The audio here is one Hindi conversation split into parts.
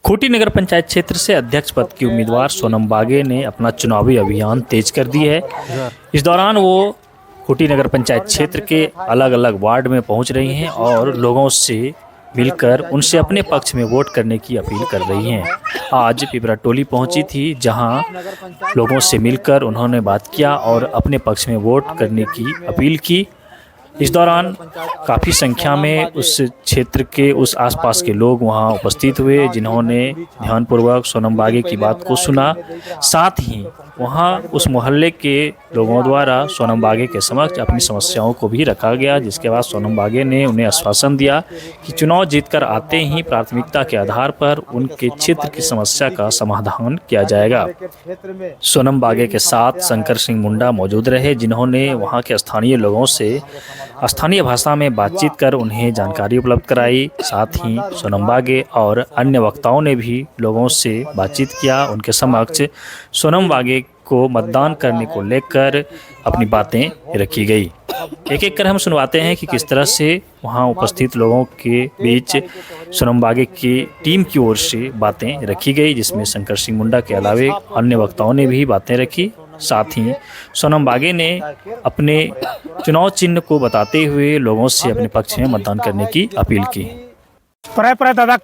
खूंटी नगर पंचायत क्षेत्र से अध्यक्ष पद की उम्मीदवार सोनम बागे ने अपना चुनावी अभियान तेज कर दी है। इस दौरान वो खूंटी नगर पंचायत क्षेत्र के अलग अलग वार्ड में पहुंच रही हैं और लोगों से मिलकर उनसे अपने पक्ष में वोट करने की अपील कर रही हैं। आज पिपरा टोली पहुंची थी, जहां लोगों से मिलकर उन्होंने बात किया और अपने पक्ष में वोट करने की अपील की। इस दौरान काफ़ी संख्या में उस क्षेत्र के उस आसपास के लोग वहां उपस्थित हुए, जिन्होंने ध्यानपूर्वक सोनम बागे की बात को सुना। साथ ही वहां उस मोहल्ले के लोगों द्वारा सोनम बागे के समक्ष अपनी समस्याओं को भी रखा गया, जिसके बाद सोनम बागे ने उन्हें आश्वासन दिया कि चुनाव जीतकर आते ही प्राथमिकता के आधार पर उनके क्षेत्र की समस्या का समाधान किया जाएगा। सोनम बागे के साथ शंकर सिंह मुंडा मौजूद रहे, जिन्होंने वहां के स्थानीय लोगों से स्थानीय भाषा में बातचीत कर उन्हें जानकारी उपलब्ध कराई। साथ ही सोनम बागे और अन्य वक्ताओं ने भी लोगों से बातचीत किया। उनके समक्ष सोनम बागे को मतदान करने को लेकर अपनी बातें रखी गई। एक एक कर हम सुनवाते हैं कि किस तरह से वहां उपस्थित लोगों के बीच सोनम बागे की टीम की ओर से बातें रखी गई, जिसमें शंकर सिंह मुंडा के अलावे अन्य वक्ताओं ने भी बातें रखी। साथ ही सोनम बागे ने अपने चुनाव चिन्ह को बताते हुए लोगों से अपने पक्ष में मतदान करने की अपील की। पर दादा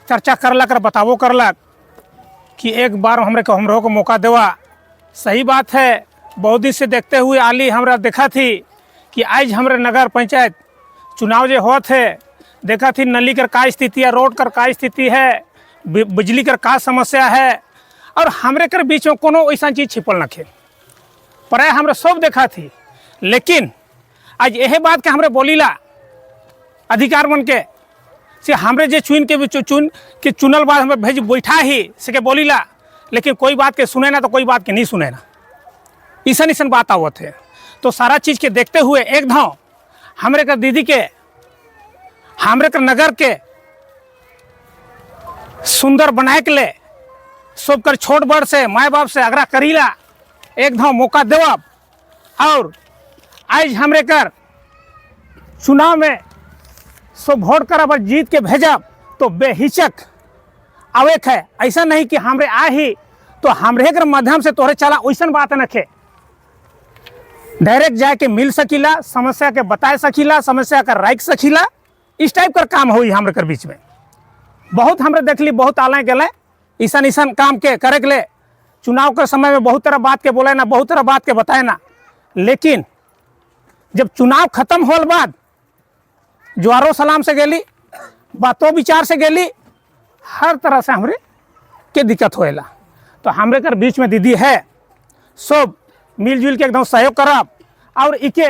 चर्चा करलक और बतावो करलक कि एक बार हमरो को मौका देवा। सही बात है, बहुत दिन से देखते हुए आली हमरा देखा थी कि आज हमारे नगर पंचायत चुनाव जो होत है, देखा थी नली कर का स्थिति है, रोड कर का स्थिति है, बिजली कर का समस्या है, और हमरे कर बीच में कोनो ऐसा चीज़ छिपल नखे। प्राय हमरे सब देखा थी, लेकिन आज यह बात के हमरे बोलीला अधिकार बन के से हमरे जे चुन के चुनल बाद हमें भेज बैठा ही से के बोलीला, लेकिन कोई बात के सुने ना तो कोई बात के नहीं सुने ना, ऐसा बात आवत है। तो सारा चीज़ के देखते हुए एक धाव हमरे कर दीदी के, हमरे कर नगर के सुंदर बनाए के ले सब कर छोट बड़ से माए बाप से आग्रह करीला एक धाव मौका देवब, और आज हमरे कर चुनाव में सब वोट करब और जीत के भेजब तो बेहिचक आवेक है। ऐसा नहीं कि हमरे आ ही तो हमरे कर माध्यम से तोहरे चला, वैसा बात नखे। डायरेक्ट जाके मिल सकीला, समस्या के बताए सकीला, समस्या का राइख सकीला, इस टाइप का काम हुई हमरे कर बीच में। बहुत हमरे देख ली, बहुत आले गए ऐसा काम के करे के ले। चुनाव के समय में बहुत तरह बात के बोले ना, बहुत तरह बात के बताए ना, लेकिन जब चुनाव खत्म होल बाद ज्वारो सलाम से गेली, बातों विचार से गेली, हर तरह से हमरे के दिक्कत होएला। तो हमरे कर बीच में दीदी है, सब मिलजुल के एकदम सहयोग करब। और इके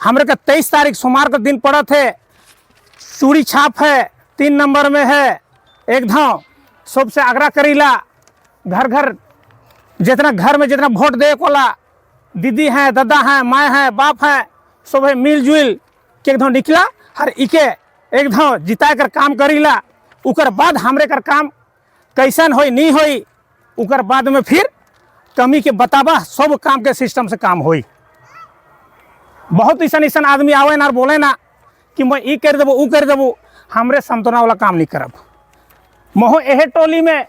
हमरे का 23 तारीख सोमवार का दिन पड़ा थे, चूड़ी छाप है 3 नंबर में है। एकदम सबसे आग्रह करीला, घर घर जितना घर में जितना वोट दे कोला दीदी हैं, दादा हैं, माँ हैं, बाप हैं, सब है मिलजुल के एकदम निकला हर इके एकदम जिता कर काम करीला। उकर बाद हमरे कर काम कैसन होई नहीं होई, उकर बाद में फिर कमी के बताबा, सब काम के सिस्टम से काम होई। बहुत ऐसा आदमी आवे ना और बोले ना कि मैं ई कर देबो ऊ कर देबो, हमरे समतोना वाला काम नहीं करब। मोह एहे टोली में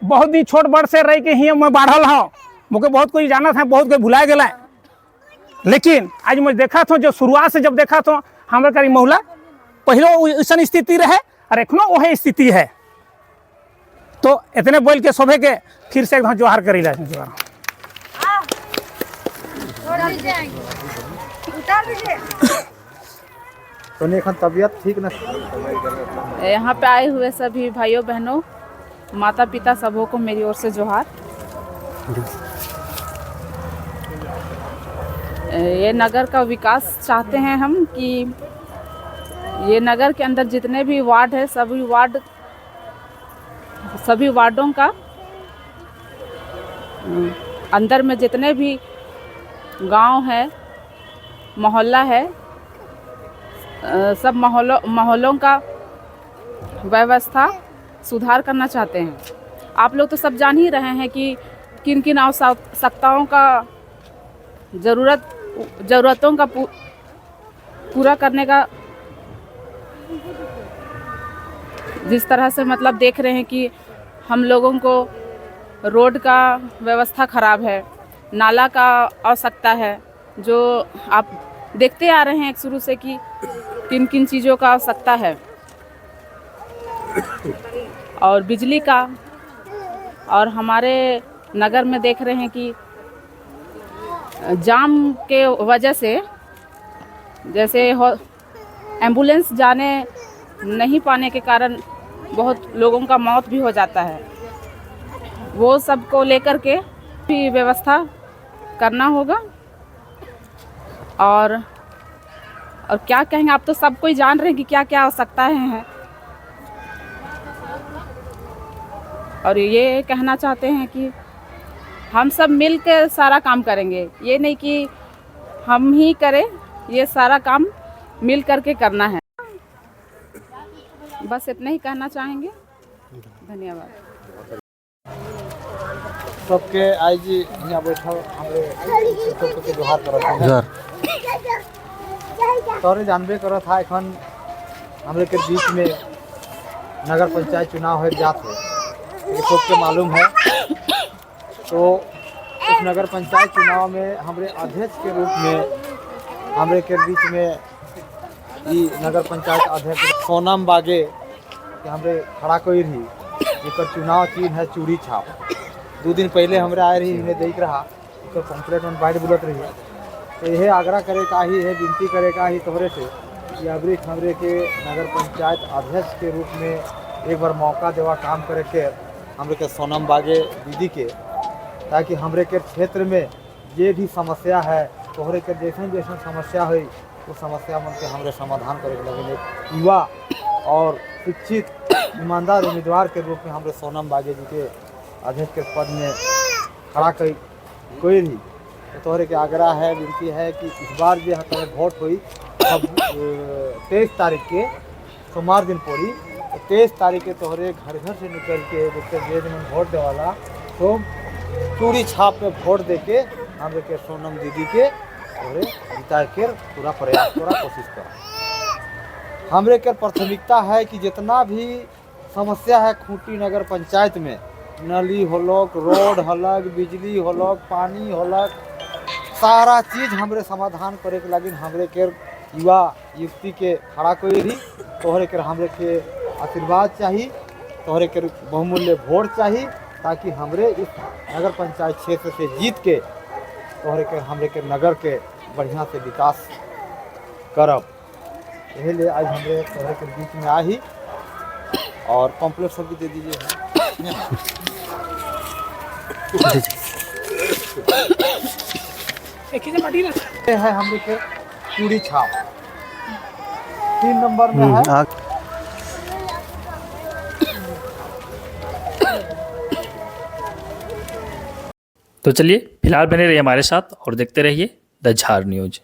बहुत दिन छोट बड़ से रह के ही मैं बढ़ल हूँ, मुझे बहुत कोई जाना था, बहुत कोई भुला गया, लेकिन आज मैं देखा था जो शुरुआत से जब देखा था हमारे करी महिला पहले ऐसा स्थिति रहे और एखनो वही स्थिति है। तो इतने बोल के शोभे के फिर से एकदम जोहार करी ला। तबीयत ठीक न, यहाँ पे आए हुए सभी भाइयों बहनों, माता पिता सबों को मेरी ओर से जोहार। ये नगर का विकास चाहते हैं हम कि ये नगर के अंदर जितने भी वार्ड है, सभी वार्डों का अंदर में जितने भी गांव है, मोहल्ला है, सब मोहल्लों का व्यवस्था सुधार करना चाहते हैं। आप लोग तो सब जान ही रहे हैं कि किन किन आवश्यकताओं का ज़रूरतों का पूरा करने का जिस तरह से मतलब देख रहे हैं कि हम लोगों को रोड का व्यवस्था ख़राब है, नाला का आवश्यकता है, जो आप देखते आ रहे हैं शुरू से कि किन किन चीज़ों का आवश्यकता है, और बिजली का। और हमारे नगर में देख रहे हैं कि जाम के वजह से जैसे एम्बुलेंस जाने नहीं पाने के कारण बहुत लोगों का मौत भी हो जाता है। वो सब को लेकर के भी व्यवस्था करना होगा। और क्या कहेंगे, आप तो सब कोई जान रहे हैं कि क्या क्या आवश्यकताएं हैं। और ये कहना चाहते हैं कि हम सब मिल कर सारा काम करेंगे, ये नहीं कि हम ही करें, ये सारा काम मिल करके करना है। बस इतना ही कहना चाहेंगे। धन्यवाद। सबके आई जी यहाँ बैठल हमरे सबके जोहार करत हैं। तोरे जानबे करत था एखन हमरे के बीच में नगर पंचायत चुनाव हो जात है, ये सबके मालूम है। तो इस नगर पंचायत चुनाव में हमरे अध्यक्ष के रूप में हमरे के बीच में ये नगर पंचायत अध्यक्ष सोनम बागे के हमरे खड़ा कोई रही, एक चुनाव चिन्ह है चूड़ी छाप। 2 दिन पहले हमरे आए रही, इन्हें देख रहा तो पंपलेट में बाइट बुलत रही। तो यह आग्रह करे का ही है, विनती करे का ही तोहरे से कि अबरी हमरे के नगर पंचायत अध्यक्ष के रूप में एक बार मौका देवा काम करे के हमरे के सोनम बागे दीदी के, ताकि हमरे के क्षेत्र में ये भी समस्या है तोहरे के जैसन जैसन समस्या हुई वो समस्या मन के हमरे समाधान करे के लगे। युवा और शिक्षित ईमानदार उम्मीदवार के रूप में हमरे सोनम बागे जी के अध्यक्ष के पद में खड़ा कोई नहीं। तो तोहरे के आग्रह है, विनती है कि इस बार जो हमारे वोट हुई अब 23 तारीख के सोमवार दिन पड़ी, तो 23 तारीख के तोहरे घर घर से निकल के जे दिन वोट दे वाला तो चूड़ी छाप में वोट दे के हमरे के सोनम दीदी के तोहरे जिता के पूरा प्रयास करा, कोशिश करा। हमरे के प्राथमिकता है कि जितना भी समस्या है खूंटी नगर पंचायत में, नली होलक, रोड होलक, बिजली होलक, पानी होलक, सारा चीज़ हमरे समाधान करे के लगे हमरे के युवा युवती के खड़ा कोई रही। तोहरे के हमरे के आशीर्वाद चाहिए, तोहरे के बहुमूल्य वोट चाहिए, ताकि हमरे इस नगर पंचायत क्षेत्र से जीत के तोहरे के हमरे के नगर के बढ़िया से विकास करब। यही ले आज हमरे तोहरे के बीच में आई और पम्पलेट सब भी दे दीजिए। ये है हमरे के चूड़ी छाप 3 नंबर में है। तो चलिए फिलहाल बने रहिए हमारे साथ और देखते रहिए द झार न्यूज़।